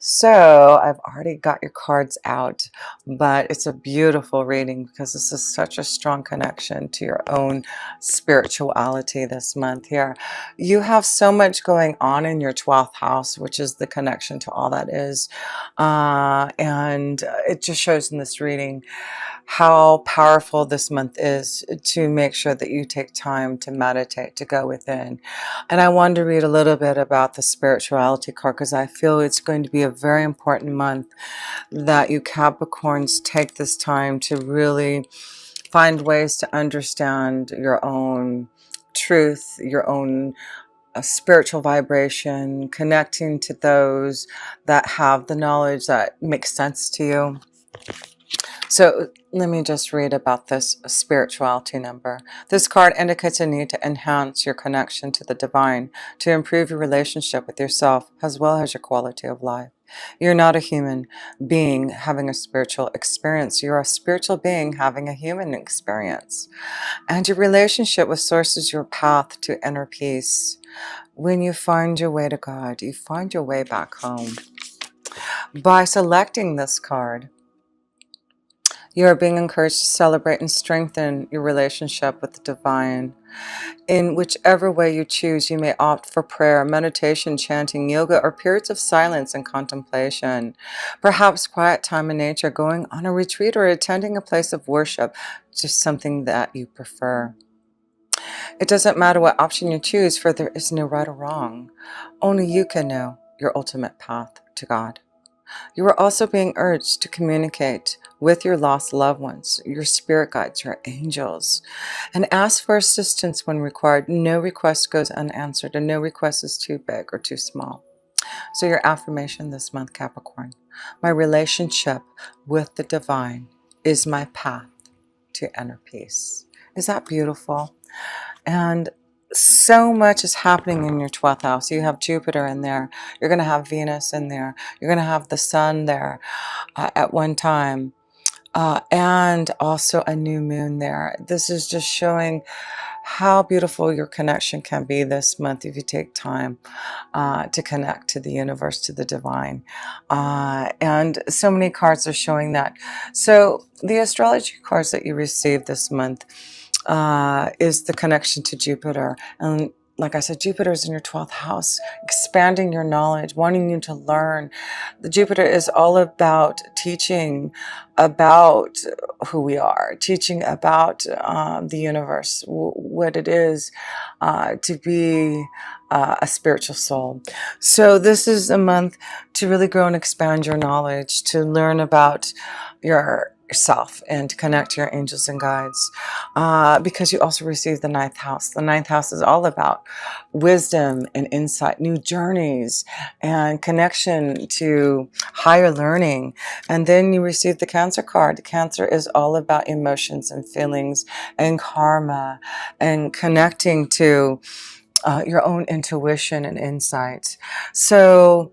So I've already got your cards out, but it's a beautiful reading because this is such a strong connection to your own spirituality this month here. You have so much going on in your 12th house, which is the connection to all that is. And it just shows in this reading how powerful this month is to make sure that you take time to meditate, to go within. And I wanted to read a little bit about the spirituality card because I feel it's going to be a very important month that you Capricorns take this time to really find ways to understand your own truth, your own spiritual vibration, connecting to those that have the knowledge that makes sense to you. So let me just read about this spirituality number. This card indicates a need to enhance your connection to the divine, to improve your relationship with yourself, as well as your quality of life. You're not a human being having a spiritual experience. You're a spiritual being having a human experience. And your relationship with Source is your path to inner peace. When you find your way to God, you find your way back home. By selecting this card, you are being encouraged to celebrate and strengthen your relationship with the divine. In whichever way you choose, you may opt for prayer, meditation, chanting, yoga, or periods of silence and contemplation. Perhaps quiet time in nature, going on a retreat, or attending a place of worship, just something that you prefer. It doesn't matter what option you choose, for there is no right or wrong. Only you can know your ultimate path to God. You are also being urged to communicate with your lost loved ones, your spirit guides, your angels, and ask for assistance when required. No request goes unanswered, and no request is too big or too small. So your affirmation this month, Capricorn: my relationship with the divine is my path to inner peace. Is that beautiful? And so much is happening in your 12th house. You have Jupiter in there. You're going to have Venus in there. You're going to have the sun there at one time. And also a new moon there. This is just showing how beautiful your connection can be this month if you take time to connect to the universe, to the divine. And so many cards are showing that. So the astrology cards that you received this month is the connection to Jupiter. And like I said, Jupiter is in your 12th house, expanding your knowledge, wanting you to learn. The Jupiter is all about teaching about who we are, teaching about the universe, what it is to be a spiritual soul. So this is a month to really grow and expand your knowledge, to learn about yourself and to connect to your angels and guides, because you also receive the ninth house. The ninth house is all about wisdom and insight, new journeys, and connection to higher learning. And then you receive the Cancer card. Cancer is all about emotions and feelings and karma and connecting to your own intuition and insight. So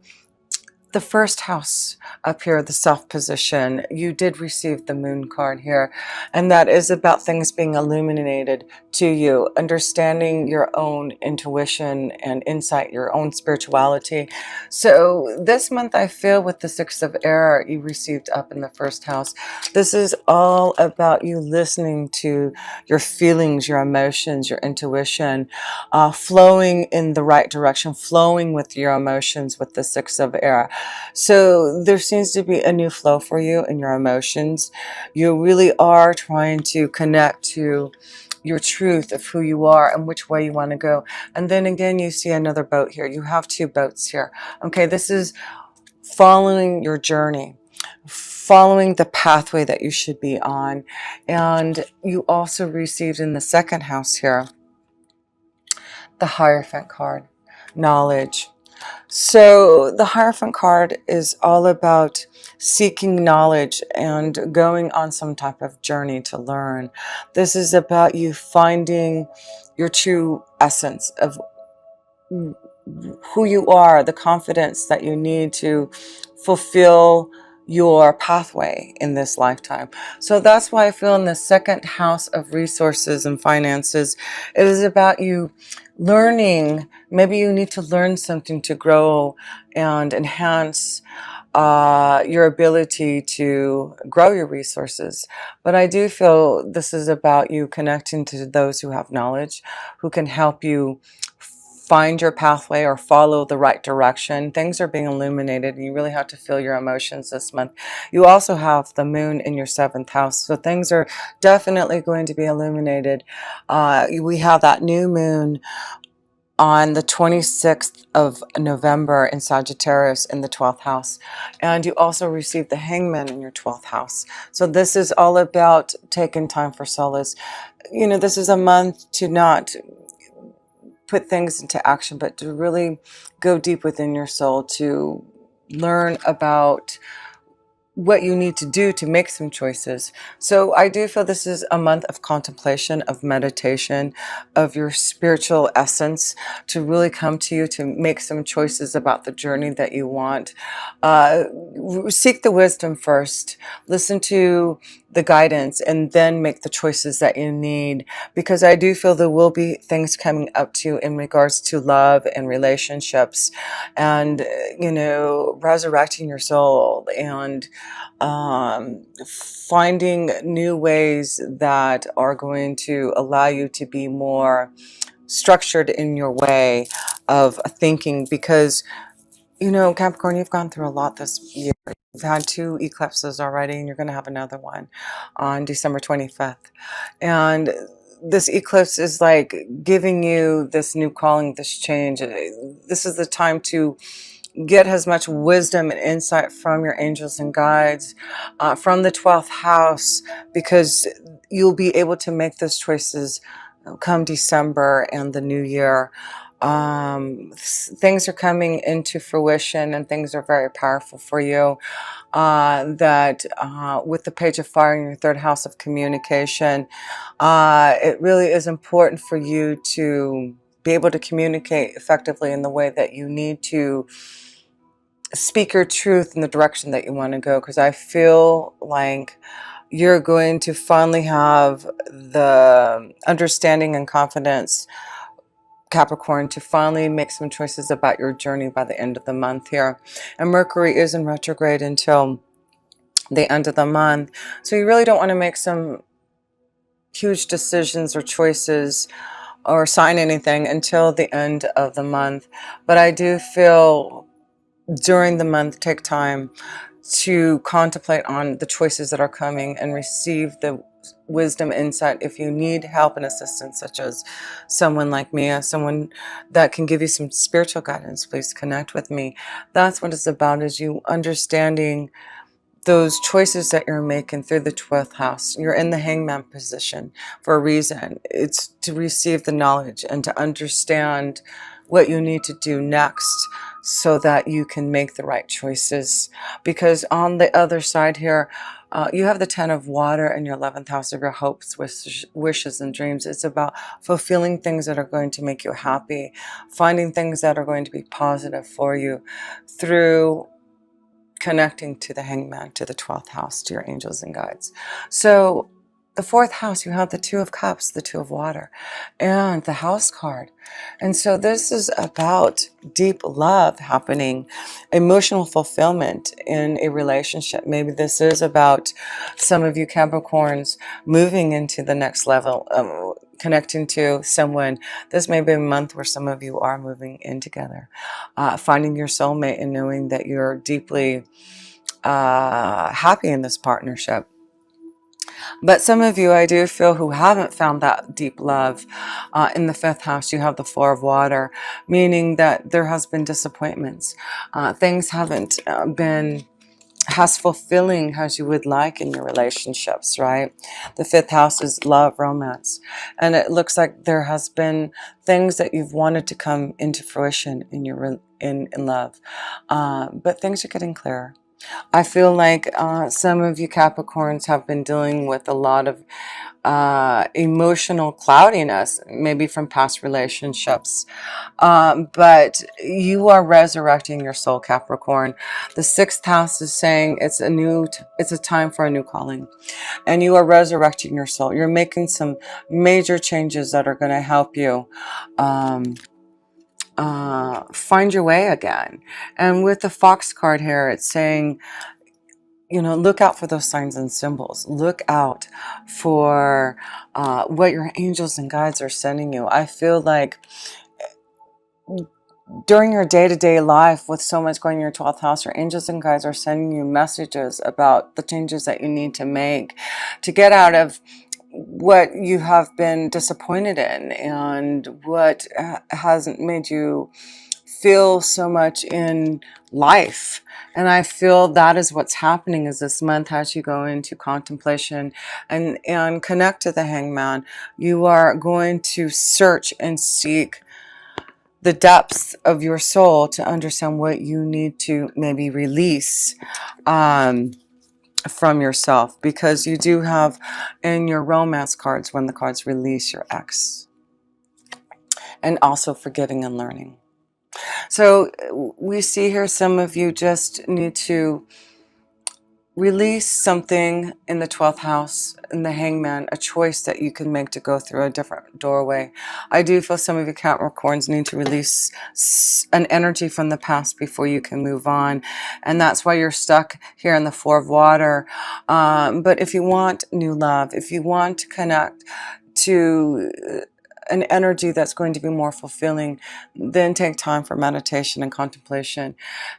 the first house up here, the self position, you did receive the moon card here, and that is about things being illuminated to you, understanding your own intuition and insight, your own spirituality. So this month, I feel with the Six of Air you received up in the first house, this is all about you listening to your feelings, your emotions, your intuition, flowing in the right direction, flowing with your emotions with the Six of Air. So there seems to be a new flow for you in your emotions. You really are trying to connect to your truth of who you are and which way you want to go. And then again, you see another boat here. You have two boats here. Okay, this is following your journey, following the pathway that you should be on. And you also received in the second house here the Hierophant card, knowledge. So the Hierophant card is all about seeking knowledge and going on some type of journey to learn. This is about you finding your true essence of who you are, the confidence that you need to fulfill your pathway in this lifetime. So that's why I feel in the second house of resources and finances, it is about you learning. Maybe you need to learn something to grow and enhance your ability to grow your resources. But I do feel this is about you connecting to those who have knowledge, who can help you find your pathway or follow the right direction. Things are being illuminated, and you really have to feel your emotions this month. You also have the moon in your seventh house, so things are definitely going to be illuminated. We have that new moon on the 26th of November in Sagittarius in the 12th house. And you also receive the hangman in your 12th house. So this is all about taking time for solace. You know, this is a month to not put things into action, but to really go deep within your soul, to learn about what you need to do to make some choices. So I do feel this is a month of contemplation, of meditation, of your spiritual essence to really come to you, to make some choices about the journey that you want. Seek the wisdom first, listen to the guidance, and then make the choices that you need, because I do feel there will be things coming up to you in regards to love and relationships, and you know, resurrecting your soul, and finding new ways that are going to allow you to be more structured in your way of thinking. Because you know, Capricorn, you've gone through a lot this year. You've had 2 eclipses already, and you're going to have another one on December 25th. And this eclipse is like giving you this new calling, this change. This is the time to get as much wisdom and insight from your angels and guides, from the 12th house, because you'll be able to make those choices come December and the new year. Things are coming into fruition, and things are very powerful for you. That with the page of fire in your 3rd house of communication, it really is important for you to be able to communicate effectively in the way that you need to speak your truth in the direction that you want to go, because I feel like you're going to finally have the understanding and confidence, Capricorn, to finally make some choices about your journey by the end of the month here. And Mercury is in retrograde until the end of the month, so you really don't want to make some huge decisions or choices or sign anything until the end of the month. But I do feel during the month, take time to contemplate on the choices that are coming and receive the wisdom, insight. If you need help and assistance, such as someone like me, someone that can give you some spiritual guidance, please connect with me. That's what it's about, is you understanding those choices that you're making through the 12th house. You're in the hangman position for a reason. It's to receive the knowledge and to understand what you need to do next, so that you can make the right choices. Because on the other side here, you have the 10 of water in your 11th house of your hopes, wishes, and dreams. It's about fulfilling things that are going to make you happy, finding things that are going to be positive for you through connecting to the hangman, to the 12th house, to your angels and guides. So the 4th house, you have the 2 of cups, the 2 of water, and the house card. And so this is about deep love happening, emotional fulfillment in a relationship. Maybe this is about some of you Capricorns moving into the next level, connecting to someone. This may be a month where some of you are moving in together, finding your soulmate and knowing that you're deeply happy in this partnership. But some of you, I do feel, who haven't found that deep love, in the 5th house, you have the 4 of water, meaning that there has been disappointments. Things haven't been as fulfilling as you would like in your relationships, right? The 5th house is love, romance. And it looks like there has been things that you've wanted to come into fruition in your in love. But things are getting clearer. I feel like some of you Capricorns have been dealing with a lot of emotional cloudiness, maybe from past relationships. But you are resurrecting your soul, Capricorn. The 6th house is saying it's a time for a new calling, and you are resurrecting your soul. You're making some major changes that are going to help you find your way again. And with the Fox card here, it's saying, you know, look out for those signs and symbols. Look out for what your angels and guides are sending you. I feel like during your day-to-day life, with so much going in your 12th house, your angels and guides are sending you messages about the changes that you need to make to get out of what you have been disappointed in and what hasn't made you feel so much in life. And I feel that is what's happening is this month, as you go into contemplation and connect to the Hangman, you are going to search and seek the depths of your soul to understand what you need to maybe release from yourself, because you do have in your romance cards, when the cards release your ex, and also forgiving and learning. So we see here some of you just need to release something in the 12th house, in the Hangman, a choice that you can make to go through a different doorway. I do feel some of you Capricorns need to release an energy from the past before you can move on. And that's why you're stuck here in the Four of Water. But if you want new love, if you want to connect to an energy that's going to be more fulfilling, then take time for meditation and contemplation.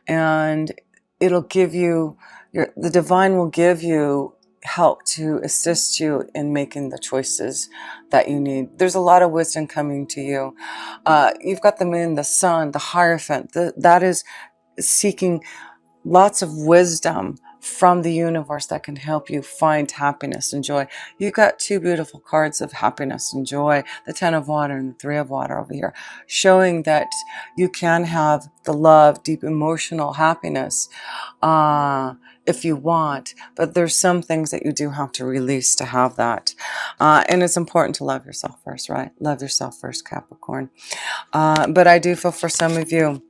And it'll give you, the divine will give you help to assist you in making the choices that you need. There's a lot of wisdom coming to you. You've got the moon, the sun, the Hierophant. That is seeking lots of wisdom from the universe that can help you find happiness and joy. You've got two beautiful cards of happiness and joy, the Ten of Water and the Three of Water over here, showing that you can have the love, deep emotional happiness if you want, but there's some things that you do have to release to have that. And it's important to love yourself first, right? Love yourself first, Capricorn. But I do feel for some of you,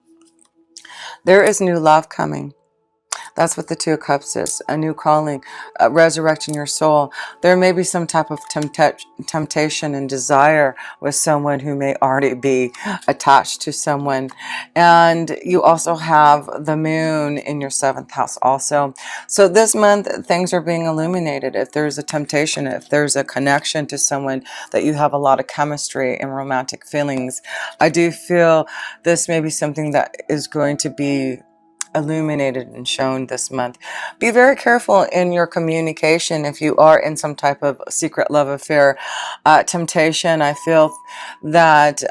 there is new love coming. That's what the Two of Cups is, a new calling, resurrecting your soul. There may be some type of temptation and desire with someone who may already be attached to someone. And you also have the moon in your 7th house also. So this month, things are being illuminated. If there's a temptation, if there's a connection to someone that you have a lot of chemistry and romantic feelings, I do feel this may be something that is going to be illuminated and shown this month. Be very careful in your communication if you are in some type of secret love affair, temptation. I feel that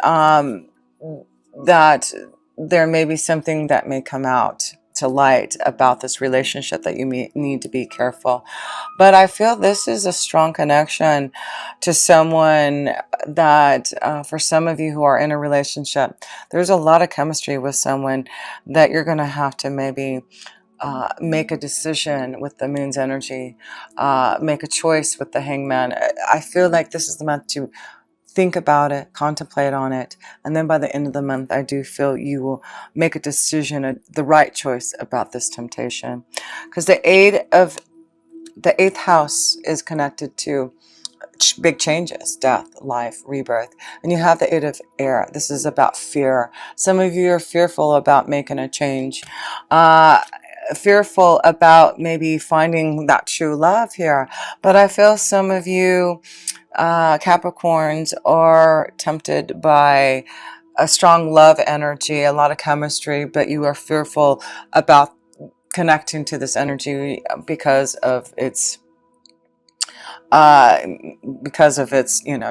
that there may be something that may come out to light about this relationship that you need to be careful. But I feel this is a strong connection to someone that for some of you who are in a relationship, there's a lot of chemistry with someone that you're going to have to maybe make a decision with the moon's energy, make a choice with the Hangman. I feel like this is the month to think about it, contemplate on it, and then by the end of the month, I do feel you will make a decision, the right choice about this temptation. Because the 8th house is connected to big changes, death, life, rebirth. And you have the 8 of Air. This is about fear. Some of you are fearful about making a change. Fearful about maybe finding that true love here. But I feel some of you Capricorns are tempted by a strong love energy, a lot of chemistry, but you are fearful about connecting to this energy because of its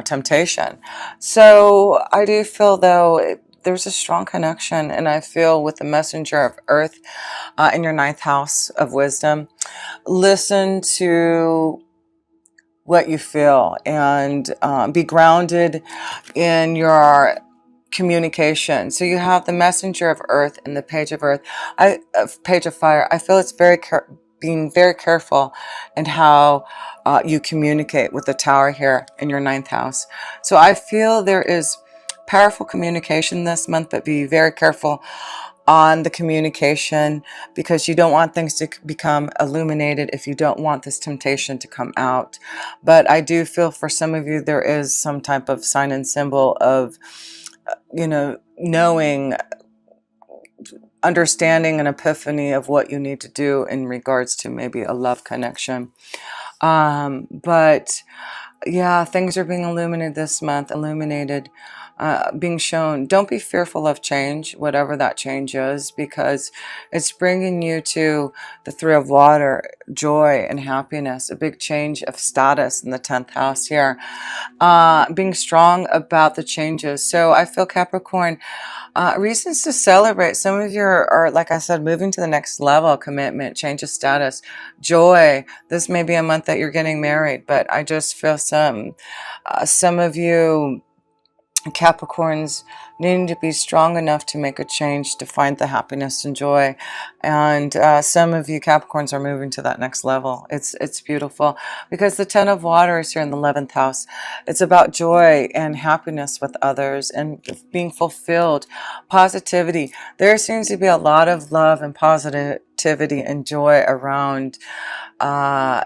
temptation. So I do feel though there's a strong connection, and I feel with the messenger of earth in your 9th house of wisdom, listen to what you feel and be grounded in your communication. So you have the messenger of earth and the page of earth, page of fire. I feel it's being very careful in how you communicate with the tower here in your 9th house. So I feel there is powerful communication this month, but be very careful on the communication, because you don't want things to become illuminated if you don't want this temptation to come out. But I do feel for some of you there is some type of sign and symbol of knowing, understanding, an epiphany of what you need to do in regards to maybe a love connection. But yeah, things are being illuminated this month, being shown. Don't be fearful of change, whatever that change is, because it's bringing you to the Three of Water, joy and happiness, a big change of status in the 10th house here. Being strong about the changes. So I feel, Capricorn, reasons to celebrate. Some of you are, like I said, moving to the next level, commitment, change of status, joy. This may be a month that you're getting married, but I just feel some of you Capricorns needing to be strong enough to make a change, to find the happiness and joy. And some of you Capricorns are moving to that next level. It's beautiful, because the 10 of Water is here in the 11th house. It's about joy and happiness with others and being fulfilled, positivity. There seems to be a lot of love and positivity and joy around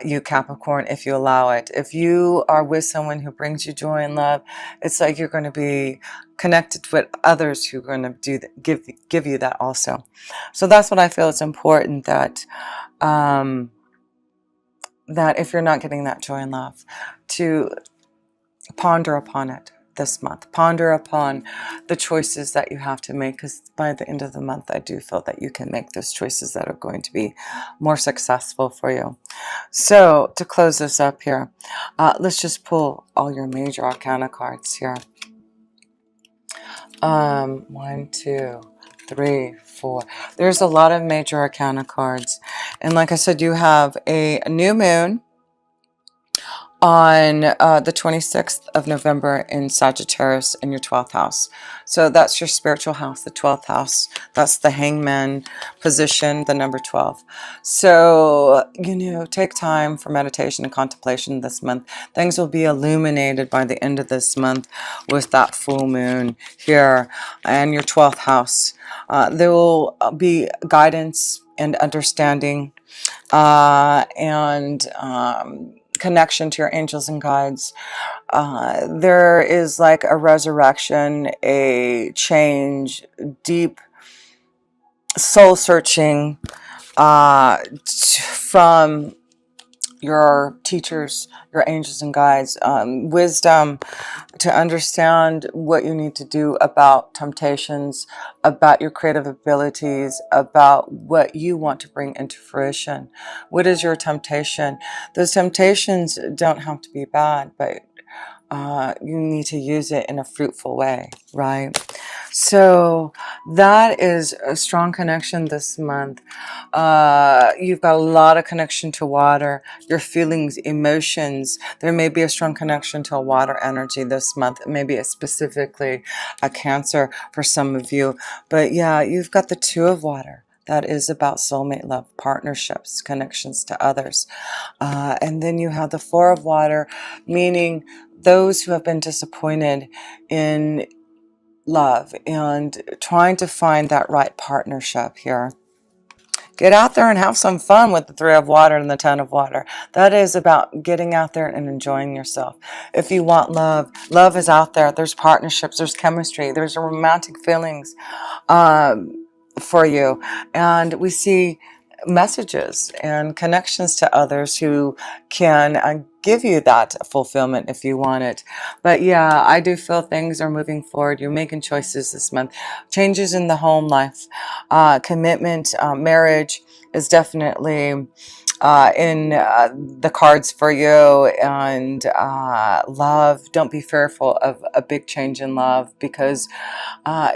you Capricorn, if you allow it. If you are with someone who brings you joy and love, it's like you're going to be connected with others who are going to give you that also. So that's what I feel. It's important that that if you're not getting that joy and love, to ponder upon it this month. Ponder upon the choices that you have to make, because by the end of the month, I do feel that you can make those choices that are going to be more successful for you. So to close this up here, let's just pull all your major arcana cards here. 1, 2, 3, 4. There's a lot of major arcana cards. And like I said, you have a new moon on the 26th of November in Sagittarius in your 12th house. So that's your spiritual house, the 12th house. That's the hangman position, the number 12. So, take time for meditation and contemplation this month. Things will be illuminated by the end of this month with that full moon here and your 12th house. There will be guidance and understanding and connection to your angels and guides. There is like a resurrection, a change, deep soul searching from your teachers, your angels and guides, wisdom to understand what you need to do about temptations, about your creative abilities, about what you want to bring into fruition. What is your temptation? Those temptations don't have to be bad, but you need to use it in a fruitful way, right? So that is a strong connection this month. You've got a lot of connection to water, your feelings, emotions. There may be a strong connection to a water energy this month. Maybe specifically a Cancer for some of you. But yeah, you've got the 2 of Water. That is about soulmate love, partnerships, connections to others. And then you have the 4 of Water, meaning those who have been disappointed in love and trying to find that right partnership here. Get out there and have some fun with the 3 of Water and the 10 of Water. That is about getting out there and enjoying yourself. If you want love, love is out there. There's partnerships, there's chemistry, there's romantic feelings for you. And we see messages and connections to others who can give you that fulfillment if you want it. But yeah, I do feel things are moving forward. You're making choices this month. Changes in the home life, commitment, marriage is definitely in the cards for you. And love, don't be fearful of a big change in love, because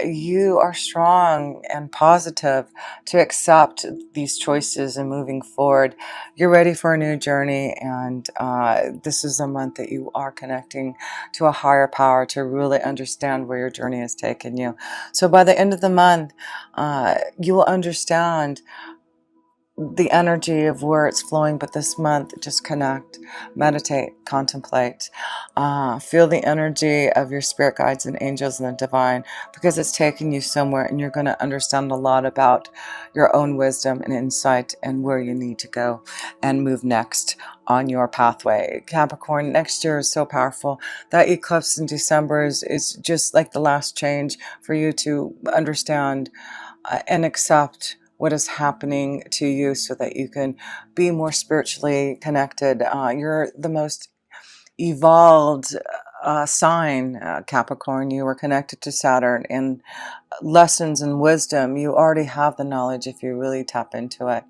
you are strong and positive to accept these choices and moving forward. You're ready for a new journey, and this is a month that you are connecting to a higher power to really understand where your journey has taken you. So by the end of the month, you will understand the energy of where it's flowing, but this month, just connect, meditate, contemplate, feel the energy of your spirit guides and angels and the divine, because it's taking you somewhere and you're going to understand a lot about your own wisdom and insight and where you need to go and move next on your pathway. Capricorn, next year is so powerful. That eclipse in December is just like the last change for you to understand and accept what is happening to you so that you can be more spiritually connected. You're the most evolved sign, Capricorn. You are connected to Saturn, and lessons and wisdom, you already have the knowledge if you really tap into it.